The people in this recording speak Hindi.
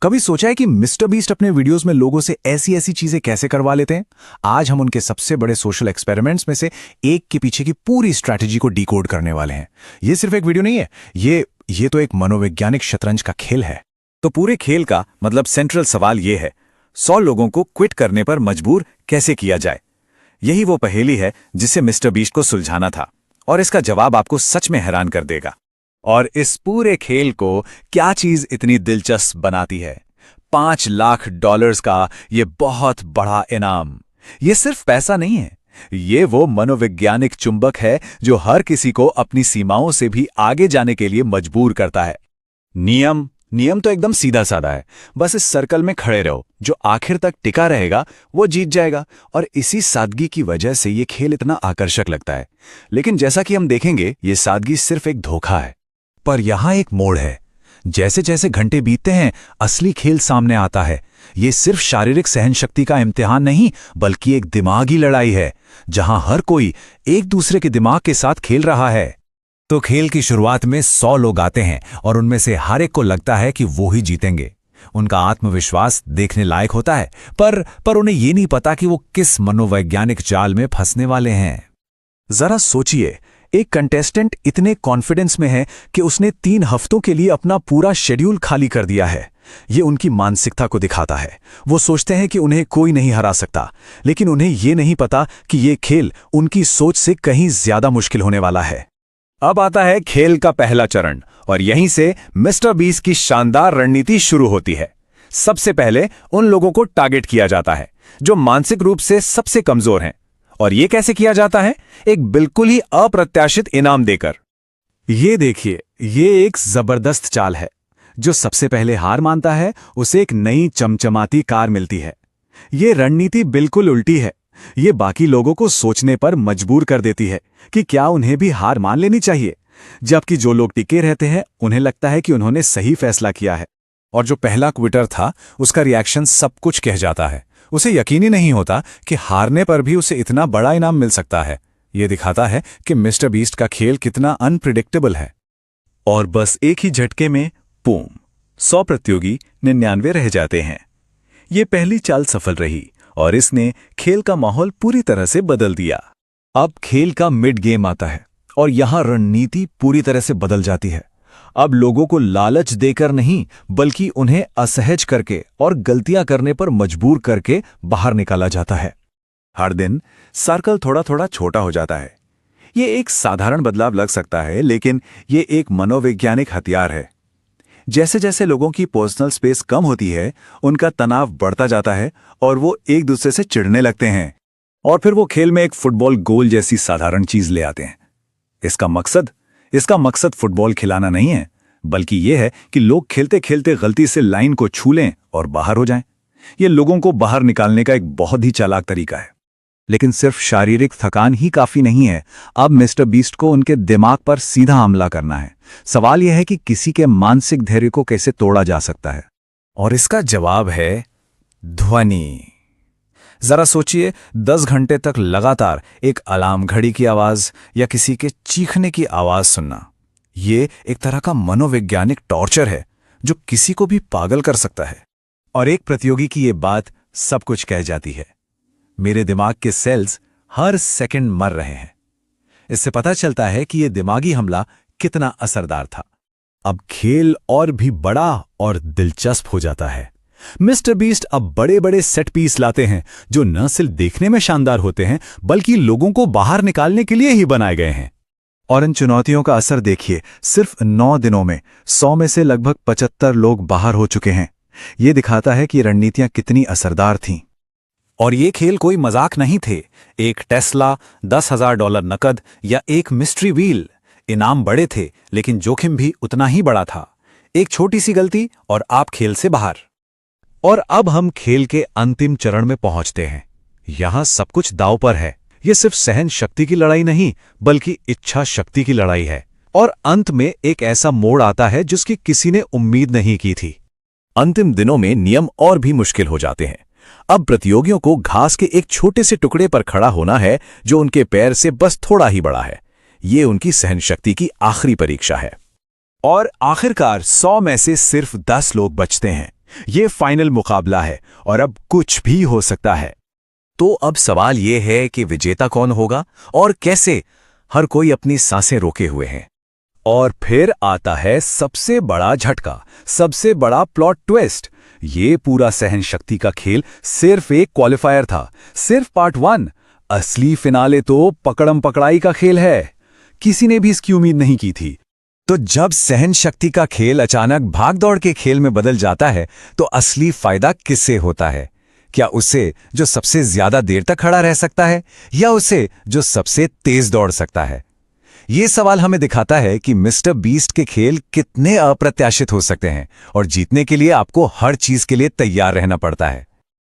कभी सोचा है कि मिस्टर बीस्ट अपने वीडियोस में लोगों से ऐसी ऐसी चीजें कैसे करवा लेते हैं? आज हम उनके सबसे बड़े सोशल एक्सपेरिमेंट्स में से एक के पीछे की पूरी स्ट्रैटेजी को डिकोड करने वाले हैं। ये सिर्फ एक वीडियो नहीं है, ये तो एक मनोवैज्ञानिक शतरंज का खेल है। तो पूरे खेल का मतलब सेंट्रल सवाल ये है, 100 लोगों को क्विट करने पर मजबूर कैसे किया जाए। यही वो पहेली है जिसे मिस्टर बीस्ट को सुलझाना था, और इसका जवाब आपको सच में हैरान कर देगा। और इस पूरे खेल को क्या चीज इतनी दिलचस्प बनाती है? $5 लाख का ये बहुत बड़ा इनाम। ये सिर्फ पैसा नहीं है, ये वो मनोवैज्ञानिक चुंबक है जो हर किसी को अपनी सीमाओं से भी आगे जाने के लिए मजबूर करता है। नियम तो एकदम सीधा साधा है, बस इस सर्कल में खड़े रहो, जो आखिर तक टिका रहेगा वो जीत जाएगा। और इसी सादगी की वजह से ये खेल इतना आकर्षक लगता है। लेकिन जैसा कि हम देखेंगे, ये सादगी सिर्फ एक धोखा है। पर यहां एक मोड़ है। जैसे जैसे घंटे बीतते हैं, असली खेल सामने आता है। ये सिर्फ शारीरिक सहनशक्ति का इम्तिहान नहीं, बल्कि एक दिमागी लड़ाई है, जहां हर कोई एक दूसरे के दिमाग के साथ खेल रहा है। तो खेल की शुरुआत में 100 लोग आते हैं और उनमें से हर एक को लगता है कि वो ही जीतेंगे। उनका आत्मविश्वास देखने लायक होता है, पर उन्हें ये नहीं पता कि वो किस मनोवैज्ञानिक जाल में फंसने वाले हैं। जरा सोचिए, एक कंटेस्टेंट इतने कॉन्फिडेंस में है कि उसने 3 हफ्तों के लिए अपना पूरा शेड्यूल खाली कर दिया है। ये उनकी मानसिकता को दिखाता है। वो सोचते हैं कि उन्हें कोई नहीं हरा सकता, लेकिन उन्हें ये नहीं पता कि ये खेल उनकी सोच से कहीं ज्यादा मुश्किल होने वाला है। अब आता है खेल का पहला चरण, और यहीं से मिस्टर बीस्ट की शानदार रणनीति शुरू होती है। सबसे पहले उन लोगों को टारगेट किया जाता है जो मानसिक रूप से सबसे कमजोर हैं। और ये कैसे किया जाता है? एक बिल्कुल ही अप्रत्याशित इनाम देकर। ये देखिए, ये एक जबरदस्त चाल है। जो सबसे पहले हार मानता है, उसे एक नई चमचमाती कार मिलती है। ये रणनीति बिल्कुल उल्टी है। ये बाकी लोगों को सोचने पर मजबूर कर देती है कि क्या उन्हें भी हार मान लेनी चाहिए, जबकि जो लोग टिके रहते हैं उन्हें लगता है कि उन्होंने सही फैसला किया है। और जो पहला क्विटर था, उसका रिएक्शन सब कुछ कह जाता है। उसे यकीन ही नहीं होता कि हारने पर भी उसे इतना बड़ा इनाम मिल सकता है। यह दिखाता है कि मिस्टर बीस्ट का खेल कितना अनप्रिडिक्टेबल है। और बस एक ही झटके में बूम, 100 प्रतियोगी 99 रह जाते हैं। ये पहली चाल सफल रही और इसने खेल का माहौल पूरी तरह से बदल दिया। अब खेल का मिड गेम आता है और यहां रणनीति पूरी तरह से बदल जाती है। अब लोगों को लालच देकर नहीं, बल्कि उन्हें असहज करके और गलतियां करने पर मजबूर करके बाहर निकाला जाता है। हर दिन सर्कल थोड़ा थोड़ा छोटा हो जाता है। ये एक साधारण बदलाव लग सकता है, लेकिन ये एक मनोवैज्ञानिक हथियार है। जैसे जैसे लोगों की पर्सनल स्पेस कम होती है, उनका तनाव बढ़ता जाता है और वो एक दूसरे से चिढ़ने लगते हैं। और फिर वो खेल में एक फुटबॉल गोल जैसी साधारण चीज ले आते हैं। इसका मकसद फुटबॉल खिलाना नहीं है, बल्कि यह है कि लोग खेलते खेलते गलती से लाइन को छू लें और बाहर हो जाएं। यह लोगों को बाहर निकालने का एक बहुत ही चालाक तरीका है। लेकिन सिर्फ शारीरिक थकान ही काफी नहीं है। अब मिस्टर बीस्ट को उनके दिमाग पर सीधा हमला करना है। सवाल यह है कि किसी के मानसिक धैर्य को कैसे तोड़ा जा सकता है, और इसका जवाब है ध्वनि। जरा सोचिए, 10 घंटे तक लगातार एक अलार्म घड़ी की आवाज या किसी के चीखने की आवाज सुनना, ये एक तरह का मनोवैज्ञानिक टॉर्चर है जो किसी को भी पागल कर सकता है। और एक प्रतियोगी की ये बात सब कुछ कह जाती है। मेरे दिमाग के सेल्स हर सेकंड मर रहे हैं। इससे पता चलता है कि यह दिमागी हमला कितना असरदार था। अब खेल और भी बड़ा और दिलचस्प हो जाता है। मिस्टर बीस्ट अब बड़े बड़े सेट पीस लाते हैं जो न सिर्फ देखने में शानदार होते हैं, बल्कि लोगों को बाहर निकालने के लिए ही बनाए गए हैं। और इन चुनौतियों का असर देखिए, सिर्फ 9 दिनों में 100 में से लगभग 75 लोग बाहर हो चुके हैं। यह दिखाता है कि रणनीतियां कितनी असरदार थीं। और ये खेल कोई मजाक नहीं थे। एक टेस्ला, $10,000 नकद या एक मिस्ट्री व्हील, इनाम बड़े थे, लेकिन जोखिम भी उतना ही बड़ा था। एक छोटी सी गलती और आप खेल से बाहर। और अब हम खेल के अंतिम चरण में पहुंचते हैं। यहां सब कुछ दांव पर है। यह सिर्फ सहन शक्ति की लड़ाई नहीं, बल्कि इच्छा शक्ति की लड़ाई है। और अंत में एक ऐसा मोड़ आता है जिसकी किसी ने उम्मीद नहीं की थी। अंतिम दिनों में नियम और भी मुश्किल हो जाते हैं। अब प्रतियोगियों को घास के एक छोटे से टुकड़े पर खड़ा होना है जो उनके पैर से बस थोड़ा ही बड़ा है। ये उनकी सहनशक्ति की आखिरी परीक्षा है। और आखिरकार 100 में से सिर्फ 10 लोग बचते हैं। ये फाइनल मुकाबला है और अब कुछ भी हो सकता है। तो अब सवाल ये है कि विजेता कौन होगा और कैसे? हर कोई अपनी सांसें रोके हुए हैं। और फिर आता है सबसे बड़ा झटका, सबसे बड़ा प्लॉट ट्विस्ट। ये पूरा सहन शक्ति का खेल सिर्फ एक क्वालिफायर था, सिर्फ पार्ट 1। असली फिनाले तो पकड़म पकड़ाई का खेल है। किसी ने भी इसकी उम्मीद नहीं की थी। तो जब सहन शक्ति का खेल अचानक भागदौड़ के खेल में बदल जाता है तो असली फायदा किससे होता है? क्या उसे जो सबसे ज्यादा देर तक खड़ा रह सकता है या उसे जो सबसे तेज दौड़ सकता है? ये सवाल हमें दिखाता है कि मिस्टर बीस्ट के खेल कितने अप्रत्याशित हो सकते हैं और जीतने के लिए आपको हर चीज के लिए तैयार रहना पड़ता है।